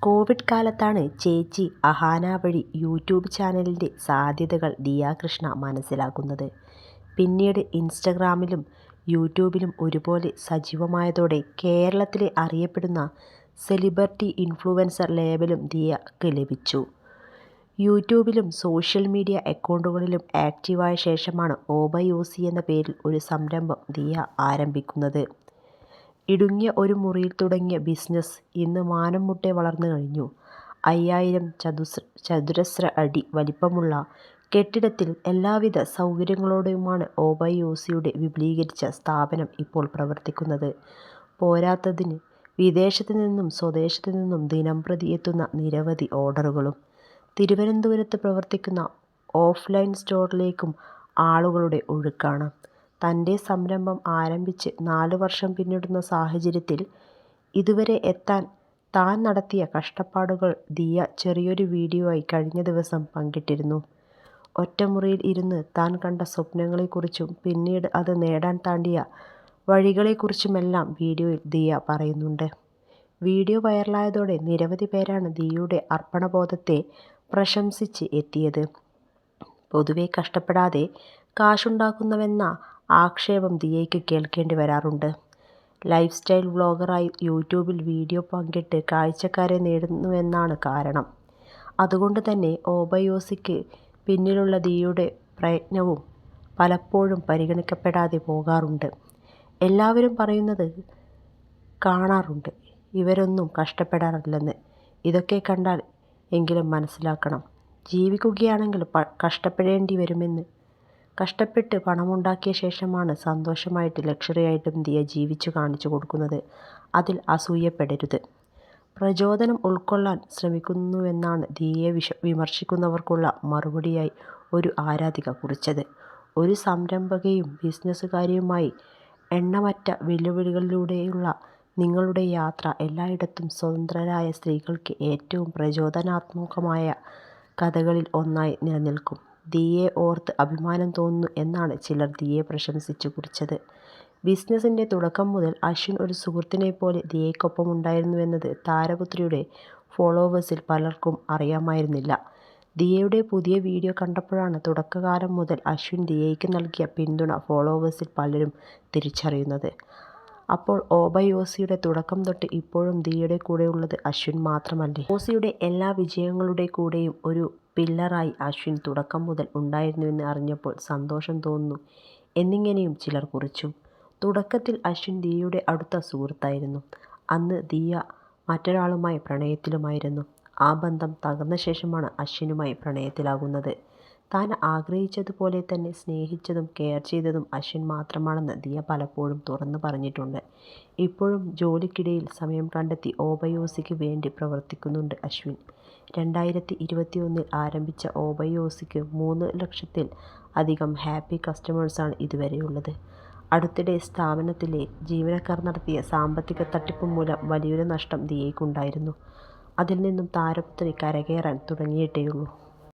Covid കാലത്താണ് ചേച്ചി അഹാന വഴി യൂട്യൂബ് ചാനലിൻ്റെ സാധ്യതകൾ ദിയ കൃഷ്ണ മനസ്സിലാക്കുന്നത്. പിന്നീട് ഇൻസ്റ്റഗ്രാമിലും യൂട്യൂബിലും ഒരുപോലെ സജീവമായതോടെ കേരളത്തിലെ അറിയപ്പെടുന്ന സെലിബ്രിറ്റി ഇൻഫ്ലുവൻസർ ലേബലും ദിയക്ക് ലഭിച്ചു. യൂട്യൂബിലും സോഷ്യൽ മീഡിയ അക്കൗണ്ടുകളിലും ആക്റ്റീവായ ശേഷമാണ് ഓബയോസി എന്ന പേരിൽ ഒരു സംരംഭം ദിയ ആരംഭിക്കുന്നത്. ഇടുങ്ങിയ ഒരു മുറിയിൽ തുടങ്ങിയ ബിസിനസ് ഇന്ന് മാനം മുട്ടെ വളർന്നു കഴിഞ്ഞു. 5000 ചതുരശ്ര അടി വലിപ്പമുള്ള കെട്ടിടത്തിൽ എല്ലാവിധ സൗകര്യങ്ങളോടെയുമാണ് ഓബയോസിയുടെ വിപുലീകരിച്ച സ്ഥാപനം ഇപ്പോൾ പ്രവർത്തിക്കുന്നത്. പോരാത്തതിന് വിദേശത്ത് നിന്നും സ്വദേശത്ത് നിന്നും ദിനംപ്രതി എത്തുന്ന നിരവധി ഓർഡറുകളും. തിരുവനന്തപുരത്ത് പ്രവർത്തിക്കുന്ന ഓഫ്ലൈൻ സ്റ്റോറിലേക്കും ആളുകളുടെ ഒഴുക്കാണ്. തൻ്റെ സംരംഭം ആരംഭിച്ച് 4 വർഷം പിന്നിടുന്ന സാഹചര്യത്തിൽ ഇതുവരെ എത്താൻ താൻ നടത്തിയ കഷ്ടപ്പാടുകൾ ദിയ ചെറിയൊരു വീഡിയോ ആയി കഴിഞ്ഞ ദിവസം പങ്കിട്ടിരുന്നു. ഒറ്റമുറിയിൽ ഇരുന്ന് താൻ കണ്ട സ്വപ്നങ്ങളെക്കുറിച്ചും പിന്നീട് അത് നേടാൻ താണ്ടിയ വഴികളെക്കുറിച്ചുമെല്ലാം വീഡിയോയിൽ ദിയ പറയുന്നുണ്ട്. വീഡിയോ വൈറലായതോടെ നിരവധി പേരാണ് ദിയയുടെ അർപ്പണബോധത്തെ പ്രശംസിച്ച് എത്തിയത്. പൊതുവെ കഷ്ടപ്പെടാതെ കാശുണ്ടാക്കുന്നുവെന്ന ആക്ഷേപം ദിയയ്ക്ക് കേൾക്കേണ്ടി വരാറുണ്ട്. ലൈഫ് സ്റ്റൈൽ വ്ളോഗറായി യൂട്യൂബിൽ വീഡിയോ പങ്കിട്ട് കാഴ്ചക്കാരെ നേടുന്നുവെന്നാണ് കാരണം. അതുകൊണ്ട് തന്നെ ഓബയോസിക്ക് പിന്നിലുള്ള ദിയയുടെ പ്രയത്നവും പലപ്പോഴും പരിഗണിക്കപ്പെടാതെ പോകാറുണ്ട്. എല്ലാവരും പറയുന്നത് കാണാറുണ്ട്, ഇവരൊന്നും കഷ്ടപ്പെടാറില്ലെന്ന്. ഇതൊക്കെ കണ്ടാൽ എങ്കിലും മനസ്സിലാക്കണം, ജീവിക്കുകയാണെങ്കിൽ കഷ്ടപ്പെടേണ്ടി വരുമെന്ന്. കഷ്ടപ്പെട്ട് പണമുണ്ടാക്കിയ ശേഷമാണ് സന്തോഷമായിട്ട് ലക്ഷറിയായിട്ടും ദിയ ജീവിച്ചു കാണിച്ചു കൊടുക്കുന്നത്. അതിൽ അസൂയപ്പെടരുത്. പ്രചോദനം ഉൾക്കൊള്ളാൻ ശ്രമിക്കുന്നുവെന്നാണ് ദിയയെ വിമർശിക്കുന്നവർക്കുള്ള മറുപടിയായി ഒരു ആരാധിക കുറിച്ചത്. ഒരു സംരംഭകയും ബിസിനസ്സുകാരിയുമായി എണ്ണമറ്റ വെല്ലുവിളികളിലൂടെയുള്ള നിങ്ങളുടെ യാത്ര എല്ലായിടത്തും സ്വതന്ത്രരായ സ്ത്രീകൾക്ക് ഏറ്റവും പ്രചോദനാത്മകമായ കഥകളിൽ ഒന്നായി നിലനിൽക്കും. ദിയയെ ഓർത്ത് അഭിമാനം തോന്നുന്നു എന്നാണ് ചിലർ ദിയയെ പ്രശംസിച്ചു കുറിച്ചത്. ബിസിനസിൻ്റെ തുടക്കം മുതൽ അശ്വിൻ ഒരു സുഹൃത്തിനെപ്പോലെ ദിയയ്ക്കൊപ്പമുണ്ടായിരുന്നുവെന്നത് താരപുത്രിയുടെ ഫോളോവേഴ്സിൽ പലർക്കും അറിയാമായിരുന്നില്ല. ദിയയുടെ പുതിയ വീഡിയോ കണ്ടപ്പോഴാണ് തുടക്കകാലം മുതൽ അശ്വിൻ ദിയയ്ക്ക് നൽകിയ പിന്തുണ ഫോളോവേഴ്സിൽ പലരും തിരിച്ചറിയുന്നത്. അപ്പോൾ ഓബയോസിയുടെ തുടക്കം തൊട്ട് ഇപ്പോഴും ദിയയുടെ കൂടെയുള്ളത് അശ്വിൻ മാത്രമല്ലേ? ഓബയോസിയുടെ എല്ലാ വിജയങ്ങളുടെ കൂടെയും ഒരു പില്ലറായി അശ്വിൻ തുടക്കം മുതൽ ഉണ്ടായിരുന്നുവെന്ന് അറിഞ്ഞപ്പോൾ സന്തോഷം തോന്നുന്നു എന്നിങ്ങനെയും ചിലർ കുറിച്ചു. തുടക്കത്തിൽ അശ്വിൻ ദിയയുടെ അടുത്ത സുഹൃത്തായിരുന്നു. അന്ന് ദിയ മറ്റൊരാളുമായി പ്രണയത്തിലുമായിരുന്നു. ആ ബന്ധം തകർന്ന ശേഷമാണ് അശ്വിനുമായി പ്രണയത്തിലാകുന്നത്. താൻ ആഗ്രഹിച്ചതുപോലെ തന്നെ സ്നേഹിച്ചതും കെയർ ചെയ്തതും അശ്വിൻ മാത്രമാണെന്ന് ദിയ പലപ്പോഴും തുറന്നു പറഞ്ഞിട്ടുണ്ട്. ഇപ്പോഴും ജോലിക്കിടയിൽ സമയം കണ്ടെത്തി ഓബയോസിക്ക് വേണ്ടി പ്രവർത്തിക്കുന്നുണ്ട് അശ്വിൻ. 2021 ആരംഭിച്ച ഓബയോസിക്ക് 3 ലക്ഷത്തിൽ അധികം ഹാപ്പി കസ്റ്റമേഴ്സാണ് ഇതുവരെയുള്ളത്. അടുത്തിടെ സ്ഥാപനത്തിലെ ജീവനക്കാർ നടത്തിയ സാമ്പത്തിക തട്ടിപ്പ് മൂലം വലിയൊരു നഷ്ടം ദിയയ്ക്കുണ്ടായിരുന്നു. അതിൽ നിന്നും താരപുത്രി കരകയറാൻ തുടങ്ങിയിട്ടേയുള്ളൂ.